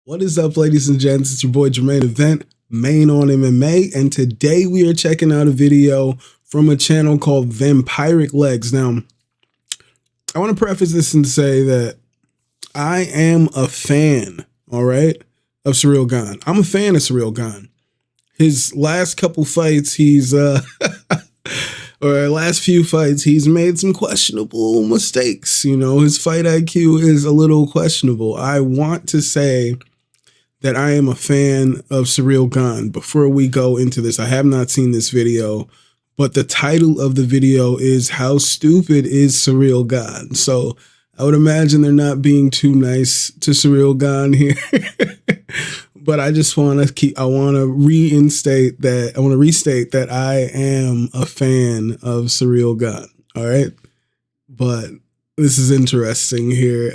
What is up, ladies and gents? It's your boy Jermaine Event, main on MMA, and today we are checking out a video from a channel called VampiricLegz. Now, I want to preface this and say that I am a fan, all right, of Ciryl Gane. I'm a fan of Ciryl Gane. His last couple fights, last few fights, he's made some questionable mistakes. You know, his fight IQ is a little questionable. I want to say that I am a fan of Ciryl Gane. Before we go into this, I have not seen this video, but the title of the video is "How Stupid is Ciryl Gane?" So I would imagine they're not being too nice to Ciryl Gane here. But I just want to restate that I am a fan of Ciryl Gane. All right. But this is interesting here.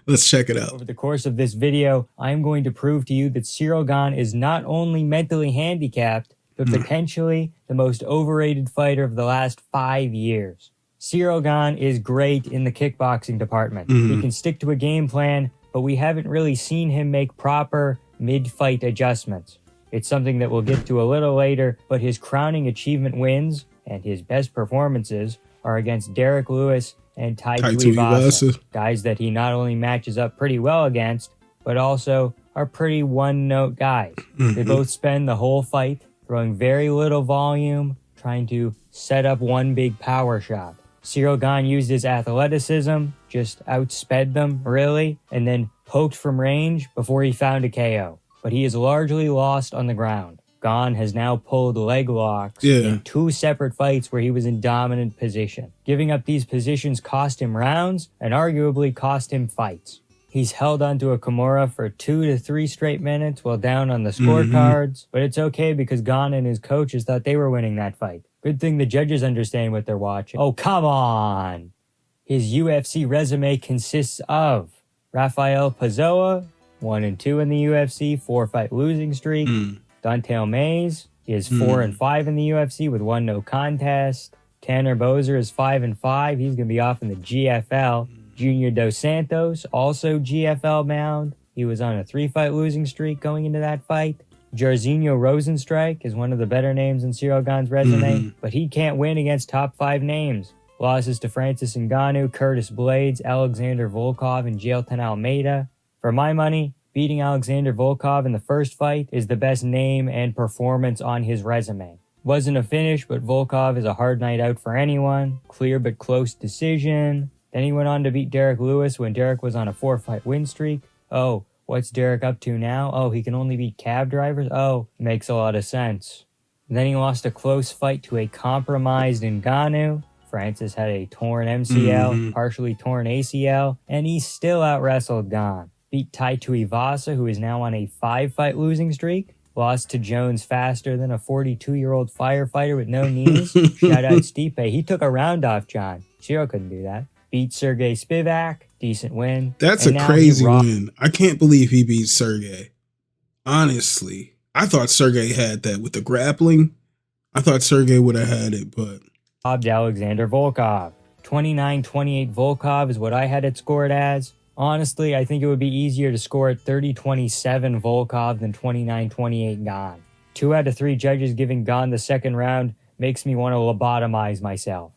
Let's check it out. Over the course of this video, I'm going to prove to you that Ciryl Gane is not only mentally handicapped, but potentially the most overrated fighter of the last 5 years. Ciryl Gane is great in the kickboxing department. He can stick to a game plan, but we haven't really seen him make proper mid-fight adjustments. It's something that we'll get to a little later, but his crowning achievement wins and his best performances are against Derek Lewis and Tai Tuivasa, guys that he not only matches up pretty well against, but also are pretty one-note guys. They both spend the whole fight throwing very little volume, trying to set up one big power shot. Ciryl Gane used his athleticism, just outsped them, really, and then poked from range before he found a KO. But he is largely lost on the ground. Gane has now pulled leg locks in 2 separate fights where he was in dominant position. Giving up these positions cost him rounds and arguably cost him fights. He's held onto a Kimura for 2 to 3 straight minutes while down on the scorecards, but it's okay because Gane and his coaches thought they were winning that fight. Good thing the judges understand what they're watching. Oh, come on! His UFC resume consists of Rafael Pazoa, 1-2 in the UFC, 4-fight losing streak. Don'Tale Mayes is 4-5 in the UFC with 1 no contest. Tanner Boser is 5-5. He's going to be off in the GFL. Junior Dos Santos, also GFL bound. He was on a 3-fight losing streak going into that fight. Jairzinho Rosenstrike is one of the better names in Ciryl Gane's resume, but he can't win against top 5 names. Losses to Francis Ngannou, Curtis Blades, Alexander Volkov, and Jailton Almeida. For my money, beating Alexander Volkov in the first fight is the best name and performance on his resume. Wasn't a finish, but Volkov is a hard night out for anyone. Clear but close decision. Then he went on to beat Derek Lewis when Derek was on a 4-fight win streak. Oh, what's Derek up to now? Oh, he can only beat cab drivers? Oh, makes a lot of sense. Then he lost a close fight to a compromised Ngannou. Francis had a torn MCL, partially torn ACL, and he still out-wrestled Gane. Beat Tai Tuivasa, who is now on a 5-fight losing streak. Lost to Jones faster than a 42-year-old firefighter with no knees. Shout out Stipe. He took a round off John. Ciryl couldn't do that. Beat Sergey Spivak. Decent win. That's a crazy win. I can't believe he beat Sergey. Honestly, I thought Sergey had that with the grappling. I thought Sergey would have had it, but robbed Alexander Volkov. 29-28 Volkov is what I had it scored as. Honestly, I think it would be easier to score at 30-27 Volkov than 29-28 Gane. 2 out of 3 judges giving Gane the second round makes me want to lobotomize myself.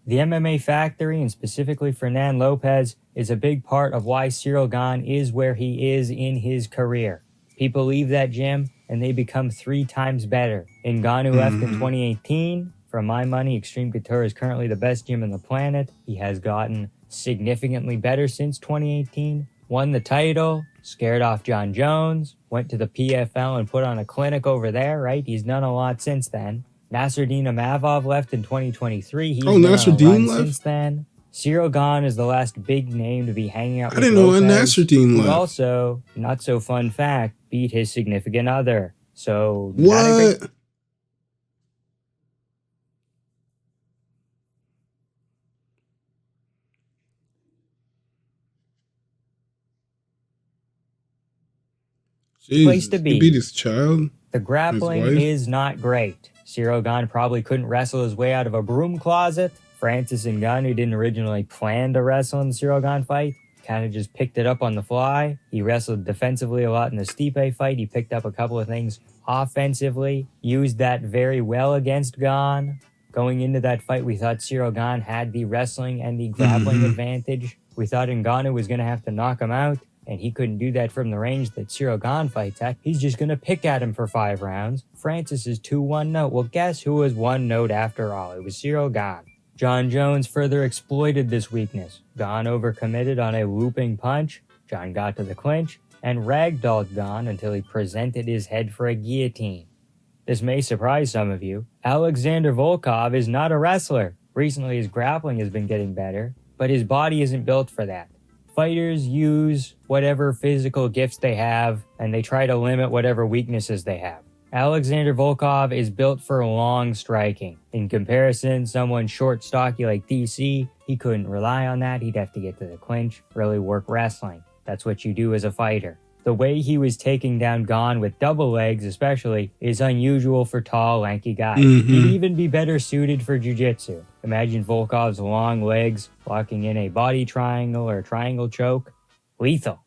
The MMA Factory, and specifically Fernan Lopez, is a big part of why Ciryl Gane is where he is in his career. People leave that gym, and they become 3 times better. Ngannou left in 2018. For my money, Extreme Couture is currently the best gym on the planet. He has gotten significantly better since 2018. Won the title, scared off John Jones, went to the PFL and put on a clinic over there, right? He's done a lot since then. Nasruddin Imavov left in 2023. He's been on a run since then. Ciryl Gane is the last big name to be hanging out with Lopez. I didn't know Nasruddin left. Also, not so fun fact, beat his significant other. So, what? Jesus, place to be. He beat his child. The grappling is not great. Ciryl Gane probably couldn't wrestle his way out of a broom closet. Francis Ngannou didn't originally plan to wrestle in the Ciryl Gane fight. kind of just picked it up on the fly. He wrestled defensively a lot in the Stipe fight. He picked up a couple of things offensively, used that very well against Gane. Going into that fight, we thought Ciryl Gane had the wrestling and the grappling advantage. We thought Ngannou was going to have to knock him out, and he couldn't do that from the range that Ciryl Gane fights at. He's just going to pick at him for 5 rounds. Francis is 2-1 note. Well, guess who was 1 note after all? It was Ciryl Gane. John Jones further exploited this weakness. Gane overcommitted on a looping punch. John got to the clinch and ragdolled Gane until he presented his head for a guillotine. This may surprise some of you. Alexander Volkov is not a wrestler. Recently his grappling has been getting better, but his body isn't built for that. Fighters use whatever physical gifts they have, and they try to limit whatever weaknesses they have. Alexander Volkov is built for long striking. In comparison, someone short, stocky like DC, he couldn't rely on that. He'd have to get to the clinch, really work wrestling. That's what you do as a fighter. The way he was taking down Gane with double legs especially is unusual for tall, lanky guys. He'd even be better suited for jiu-jitsu. Imagine Volkov's long legs locking in a body triangle or triangle choke. Lethal.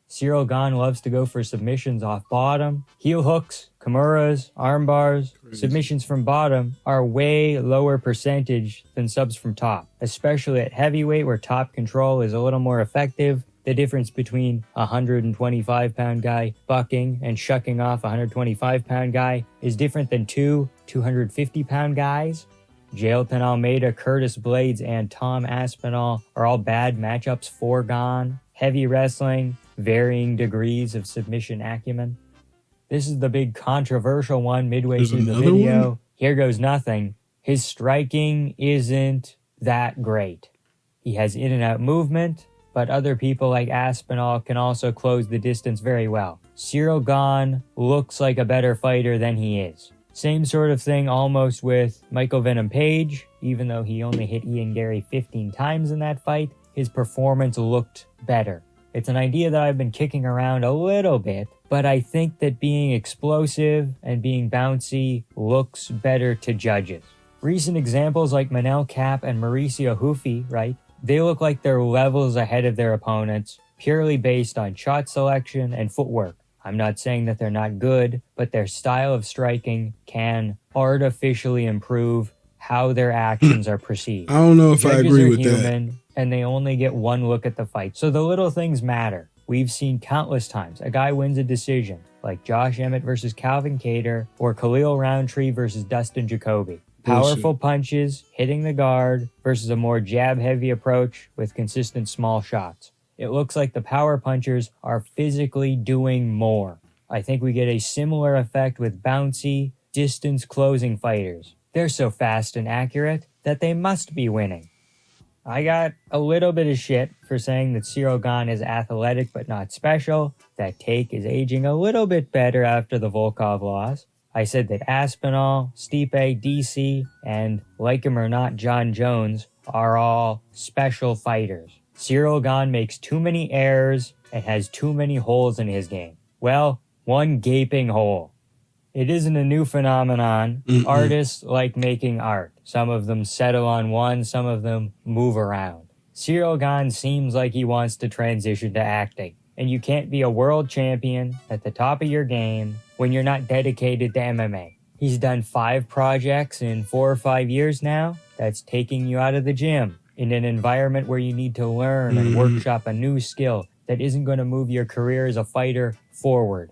Ciryl Gane loves to go for submissions off bottom. Heel hooks, kimuras, arm bars. Submissions from bottom are way lower percentage than subs from top, especially at heavyweight where top control is a little more effective. The difference between a 125-pound guy bucking and shucking off a 125-pound guy is different than 250-pound guys. Jailton Almeida, Curtis Blades, and Tom Aspinall are all bad matchups for Gane. Heavy wrestling, varying degrees of submission acumen. This is the big controversial one midway through the video. One? Here goes nothing. His striking isn't that great. He has in and out movement, but other people like Aspinall can also close the distance very well. Ciryl Gane looks like a better fighter than he is. Same sort of thing almost with Michael Venom Page. Even though he only hit Ian Gary 15 times in that fight, his performance looked better. It's an idea that I've been kicking around a little bit, but I think that being explosive and being bouncy looks better to judges. Recent examples like Manel Kape and Mauricio Hufi, right? They look like they're levels ahead of their opponents, purely based on shot selection and footwork. I'm not saying that they're not good, but their style of striking can artificially improve how their actions are perceived. I don't know if I agree with that. And they only get one look at the fight. So the little things matter. We've seen countless times a guy wins a decision, like Josh Emmett versus Calvin Kattar or Khalil Roundtree versus Dustin Jacoby. Powerful punches, hitting the guard, versus a more jab-heavy approach with consistent small shots. It looks like the power punchers are physically doing more. I think we get a similar effect with bouncy, distance-closing fighters. They're so fast and accurate that they must be winning. I got a little bit of shit for saying that Ciryl Gane is athletic but not special. That take is aging a little bit better after the Volkov loss. I said that Aspinall, Stipe, DC, and like him or not, John Jones are all special fighters. Ciryl Gane makes too many errors and has too many holes in his game. Well, one gaping hole. It isn't a new phenomenon. Artists like making art. Some of them settle on one, some of them move around. Ciryl Gane seems like he wants to transition to acting. And you can't be a world champion at the top of your game when you're not dedicated to MMA. He's done 5 projects in 4 or 5 years now. That's taking you out of the gym in an environment where you need to learn and workshop a new skill that isn't going to move your career as a fighter forward.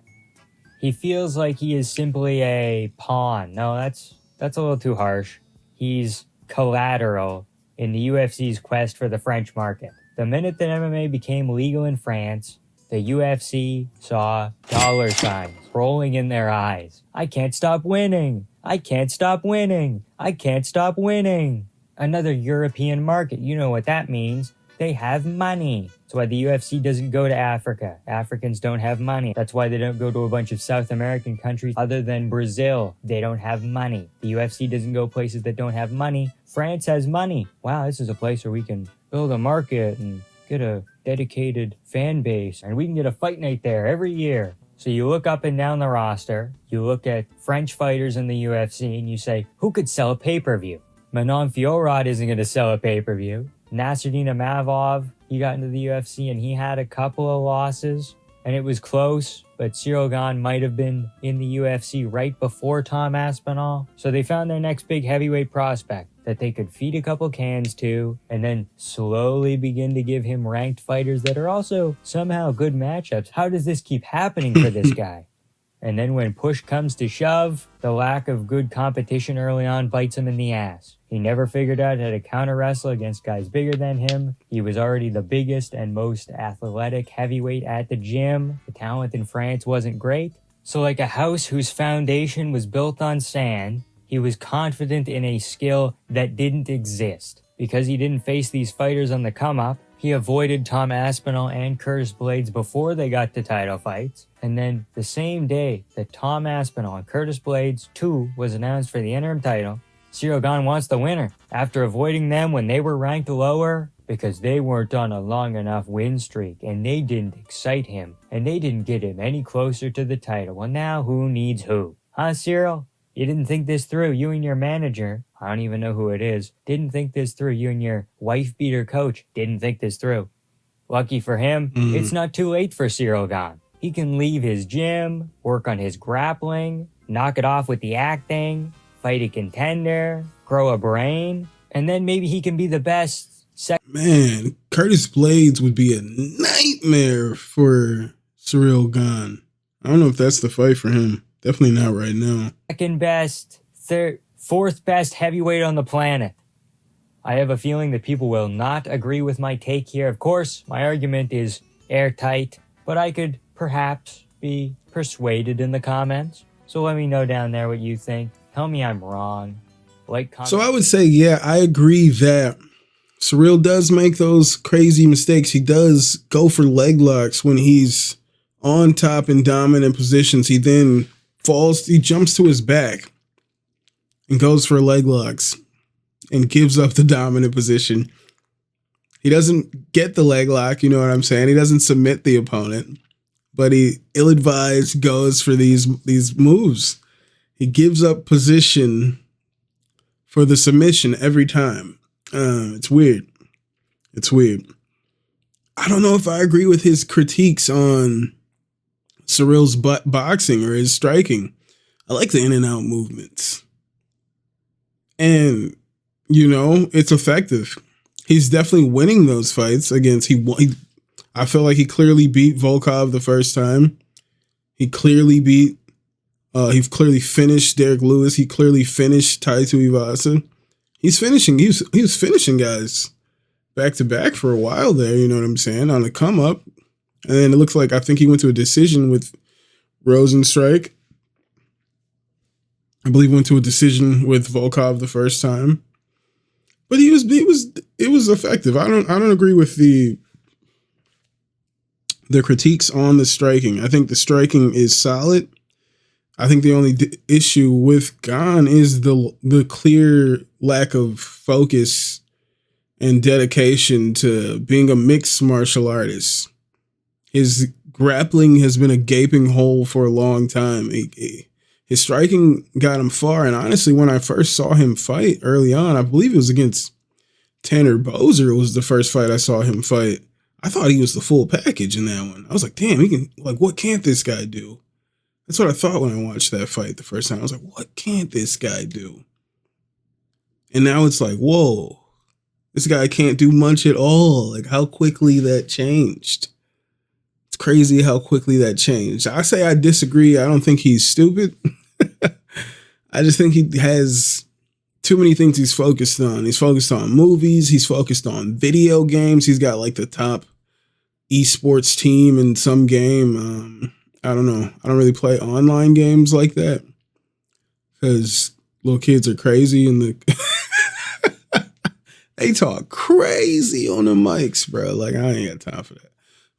He feels like he is simply a pawn. No, that's a little too harsh. He's collateral in the UFC's quest for the French market. The minute that MMA became legal in France, the UFC saw dollar signs rolling in their eyes. I can't stop winning. I can't stop winning. I can't stop winning. Another European market. You know what that means. They have money. That's why the UFC doesn't go to Africa. Africans don't have money. That's why they don't go to a bunch of South American countries other than Brazil. They don't have money. The UFC doesn't go places that don't have money. France has money. Wow, this is a place where we can build a market and get a dedicated fan base. And we can get a fight night there every year. So you look up and down the roster. You look at French fighters in the UFC and you say, who could sell a pay-per-view? Manon Fiorot isn't going to sell a pay-per-view. Nasruddin Imavov, he got into the UFC and he had a couple of losses and it was close, but Ciryl Gane might have been in the UFC right before Tom Aspinall. So they found their next big heavyweight prospect that they could feed a couple cans to and then slowly begin to give him ranked fighters that are also somehow good matchups. How does this keep happening for this guy? And then when push comes to shove, the lack of good competition early on bites him in the ass. He never figured out how to counter wrestle against guys bigger than him. He was already the biggest and most athletic heavyweight at the gym. The talent in France wasn't great. So like a house whose foundation was built on sand, he was confident in a skill that didn't exist. Because he didn't face these fighters on the come up, he avoided Tom Aspinall and Curtis Blades before they got to title fights. And then the same day that Tom Aspinall and Curtis Blades 2 was announced for the interim title, Ciryl Gane wants the winner after avoiding them when they were ranked lower because they weren't on a long enough win streak and they didn't excite him and they didn't get him any closer to the title. Well, now who needs who? Huh, Ciryl? You didn't think this through. You and your manager, I don't even know who it is, didn't think this through. You and your wife-beater coach didn't think this through. Lucky for him, it's not too late for Ciryl Gane. He can leave his gym, work on his grappling, knock it off with the acting, fight a contender, grow a brain, and then maybe he can be the best. Man, Curtis Blades would be a nightmare for Ciryl Gane. I don't know if that's the fight for him. Definitely not right now. Second best, fourth best heavyweight on the planet. I have a feeling that people will not agree with my take here. Of course, my argument is airtight, but I could perhaps be persuaded in the comments. So let me know down there what you think. Tell me I'm wrong. So I would say, yeah, I agree that Ciryl does make those crazy mistakes. He does go for leg locks when he's on top in dominant positions. He then falls, he jumps to his back and goes for leg locks and gives up the dominant position. He doesn't get the leg lock, you know what I'm saying? He doesn't submit the opponent, but he ill-advised goes for these moves. He gives up position for the submission every time. It's weird. It's weird. I don't know if I agree with his critiques on Ciryl's boxing or his striking. I like the in and out movements. And, you know, it's effective. He's definitely winning those fights against, I feel like he clearly beat Volkov the first time. He clearly finished Derek Lewis. He clearly finished Tai Tuivasa. He's finishing. He was finishing guys back to back for a while there. You know what I'm saying? On the come up, and then it looks like I think he went to a decision with Rosenstrike. I believe went to a decision with Volkov the first time, but it was effective. I don't agree with the critiques on the striking. I think the striking is solid. I think the only issue with Gane is the clear lack of focus and dedication to being a mixed martial artist. His grappling has been a gaping hole for a long time. His striking got him far, and honestly, when I first saw him fight early on, I believe it was against Tanner Boser. It was the first fight I saw him fight. I thought he was the full package in that one. I was like, damn, what can't this guy do? That's what I thought when I watched that fight the first time. I was like, what can't this guy do? And now it's like, whoa, this guy can't do much at all. Like how quickly that changed. It's crazy how quickly that changed. I say I disagree. I don't think he's stupid. I just think he has too many things he's focused on. He's focused on movies. He's focused on video games. He's got like the top esports team in some game. I don't know. I don't really play online games like that because little kids are crazy and they talk crazy on the mics, bro. Like I ain't got time for that.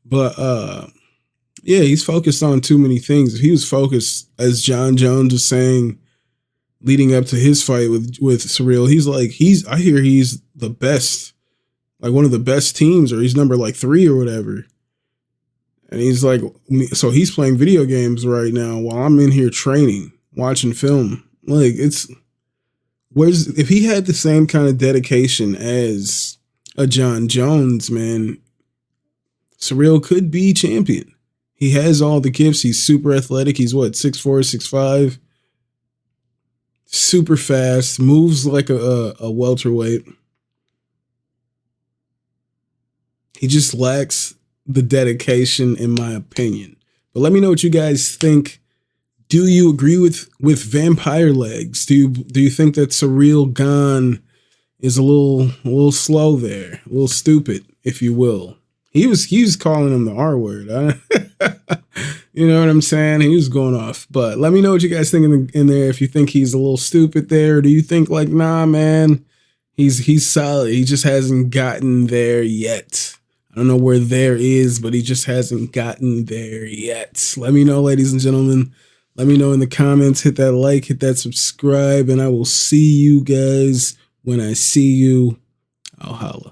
But yeah, he's focused on too many things. If he was focused, as John Jones was saying, leading up to his fight with Ciryl, I hear he's the best, like one of the best teams, or he's number like 3 or whatever. And he's like, so he's playing video games right now while I'm in here training, watching film. Like if he had the same kind of dedication as a John Jones, man, Ciryl could be champion. He has all the gifts. He's super athletic. He's what, 6'4", 6'5", super fast, moves like a welterweight. He just lacks the dedication, in my opinion. But let me know what you guys think. Do you agree with VampiricLegz? Do you think that Ciryl Gane is a little slow there, a little stupid, if you will? He was calling him the R word. You know what I'm saying? He was going off. But let me know what you guys think in there. If you think he's a little stupid there, or do you think like, nah, man, he's solid. He just hasn't gotten there yet. I don't know where there is, but he just hasn't gotten there yet. Let me know, ladies and gentlemen. Let me know in the comments. Hit that like, hit that subscribe, and I will see you guys when I see you. I'll holla.